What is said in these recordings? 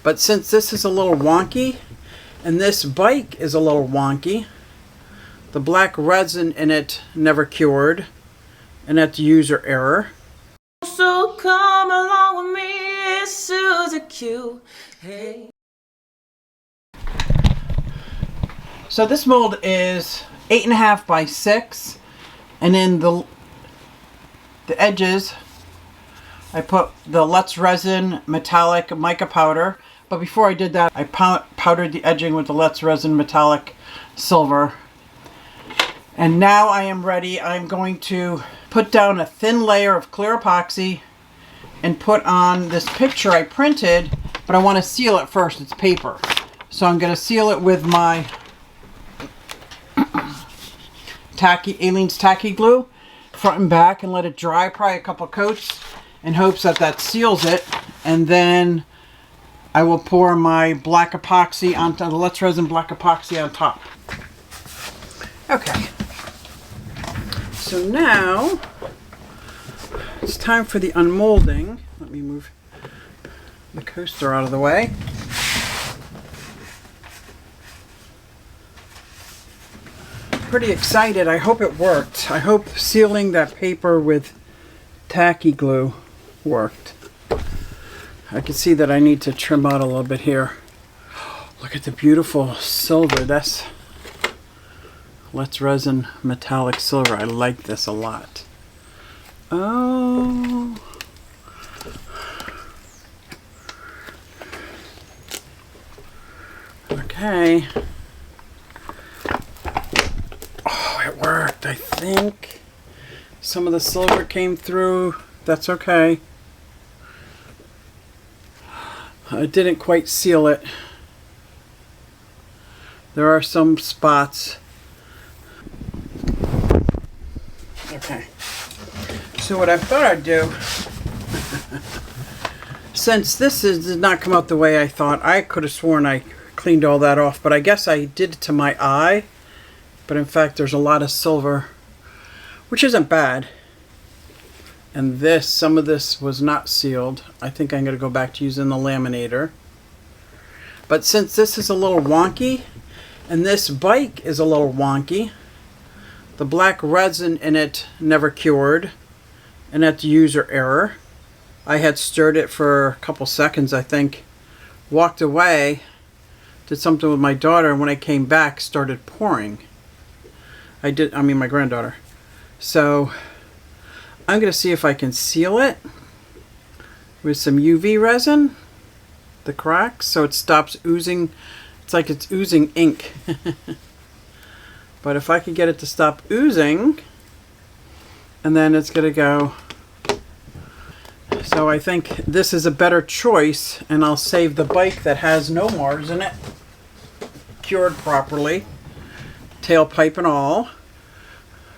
But since this is a little wonky, and this bike is a little wonky, the black resin in it never cured, and that's user error. So come along with me, Suzuki. Hey. So this mold is 8.5 by 6, and in the edges I put the Let's Resin metallic mica powder. But before I did that, I powdered the edging with the Let's Resin metallic silver. And now I am ready. I'm going to put down a thin layer of clear epoxy and put on this picture I printed, but I want to seal it first. It's paper. So I'm going to seal it with my Aleene's tacky glue, front and back, and let it dry, probably a couple coats, in hopes that that seals it. And then I will pour my black epoxy onto the Let's Resin black epoxy on top. Okay. So now it's time for the unmolding. Let me move the coaster out of the way. Pretty excited. I hope it worked. I hope sealing that paper with tacky glue worked. I can see that I need to trim out a little bit here. Look at the beautiful silver. That's Let's Resin metallic silver. I like this a lot. Oh. Okay. Oh, it worked. I think some of the silver came through. That's okay. I didn't quite seal it. There are some spots. Okay. So what I thought I'd do, since this did not come out the way I thought, I could have sworn I cleaned all that off, but I guess I did it to my eye. But in fact, there's a lot of silver, which isn't bad. And this, some of this was not sealed. I think I'm going to go back to using the laminator. But since this is a little wonky, and this bike is a little wonky, the black resin in it never cured, and that's user error. I had stirred it for a couple seconds, I think, walked away, did something with my daughter, and when I came back, started pouring. My granddaughter. So I'm going to see if I can seal it with some UV resin, the cracks, so it stops oozing. It's like it's oozing ink. But if I could get it to stop oozing, and then it's going to go. So I think this is a better choice, and I'll save the bike that has no Mars in it, cured properly, tailpipe and all,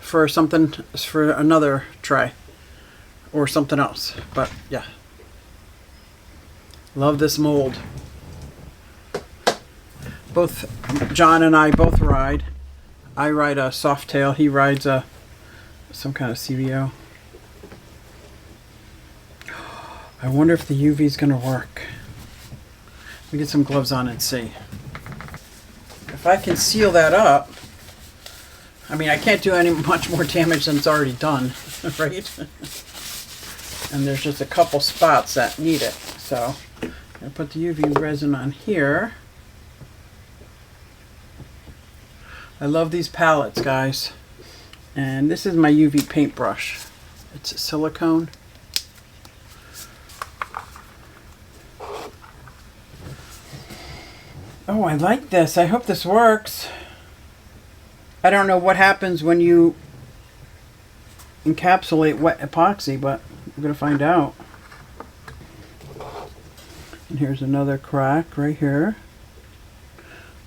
for something, for another tray or something else. But yeah, love this mold. Both John and I both ride. I ride a Softail. He rides a some kind of CVO. I wonder if the UV is going to work. Let me get some gloves on and see. If I can seal that up, I mean, I can't do any much more damage than it's already done, right? And there's just a couple spots that need it. So I put the UV resin on here. I love these palettes, guys. And this is my UV paintbrush. It's silicone. Oh, I like this. I hope this works. I don't know what happens when you encapsulate wet epoxy, but we're going to find out. And here's another crack right here.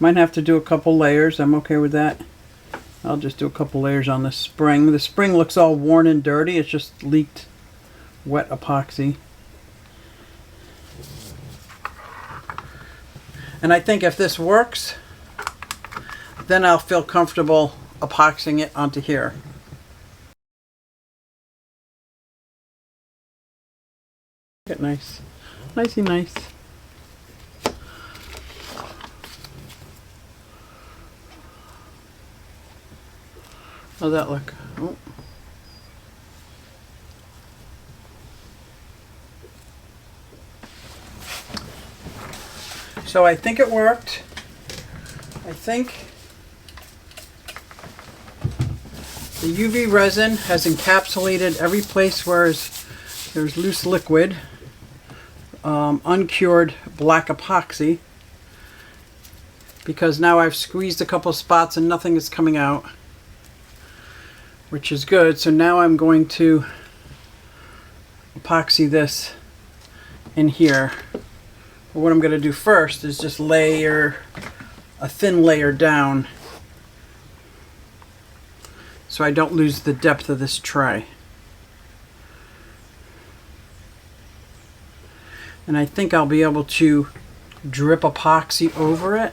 Might have to do a couple layers. I'm okay with that. I'll just do a couple layers on the spring. The spring looks all worn and dirty. It's just leaked wet epoxy. And I think if this works, then I'll feel comfortable epoxying it onto here. Get nice. Nicey nice. How's that look? Oh. So I think it worked. I think the UV resin has encapsulated every place where there's loose liquid, uncured black epoxy, because now I've squeezed a couple spots and nothing is coming out, which is good. So now I'm going to epoxy this in here. But what I'm going to do first is just layer a thin layer down so I don't lose the depth of this tray. And I think I'll be able to drip epoxy over it.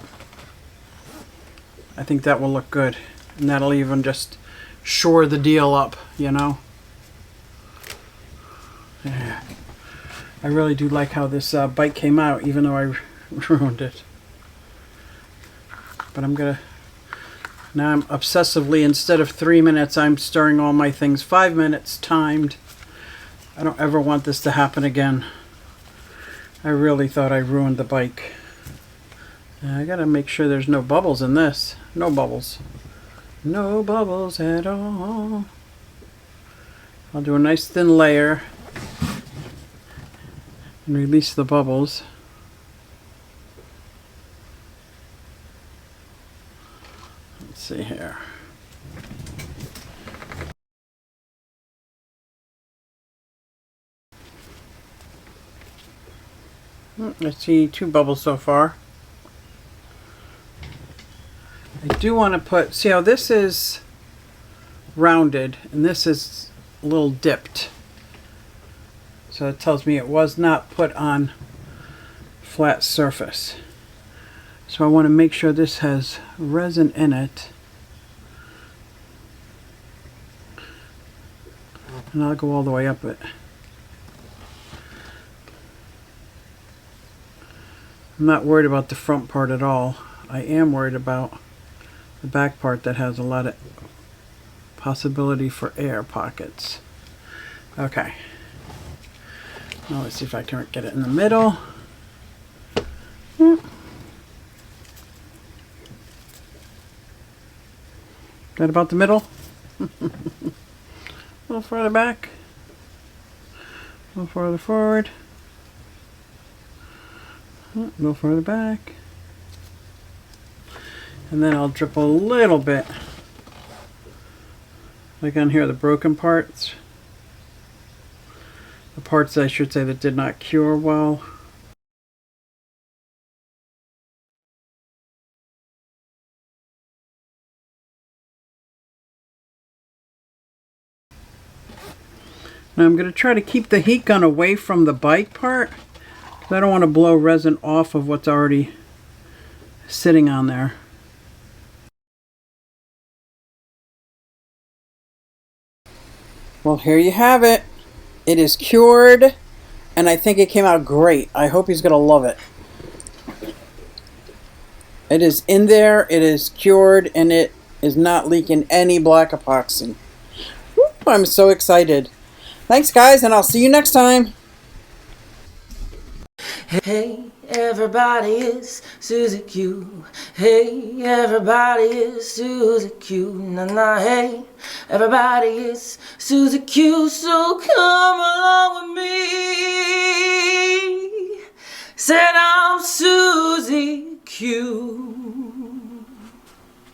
I think that will look good, and that'll even just shore the deal up, you know. Yeah. I really do like how this bike came out, even though I ruined it. But now I'm obsessively, instead of 3 minutes, I'm stirring all my things 5 minutes timed. I don't ever want this to happen again. I really thought I ruined the bike. I gotta make sure there's no bubbles in this. No bubbles. No bubbles at all. I'll do a nice thin layer and release the bubbles. Let's see here. I see 2 bubbles so far. I do want to put, see how this is rounded and this is a little dipped. So it tells me it was not put on flat surface. So I want to make sure this has resin in it. And I'll go all the way up it. I'm not worried about the front part at all. I am worried about the back part that has a lot of possibility for air pockets. Okay. Now let's see if I can get it in the middle. That about the middle? A little further back. A little further forward. A little further back. And then I'll drip a little bit, like on here, the broken parts. The parts, I should say, that did not cure well. Now I'm going to try to keep the heat gun away from the bike part, because I don't want to blow resin off of what's already sitting on there. Well, here you have it. It is cured, and I think it came out great. I hope he's going to love it. It is in there, it is cured, and it is not leaking any black epoxy. Woo, I'm so excited. Thanks, guys, and I'll see you next time. Hey, everybody, it's Susie Q. Hey, everybody, it's Susie Q. Nah, hey, everybody, it's Susie Q. So come along with me. Said I'm Susie Q.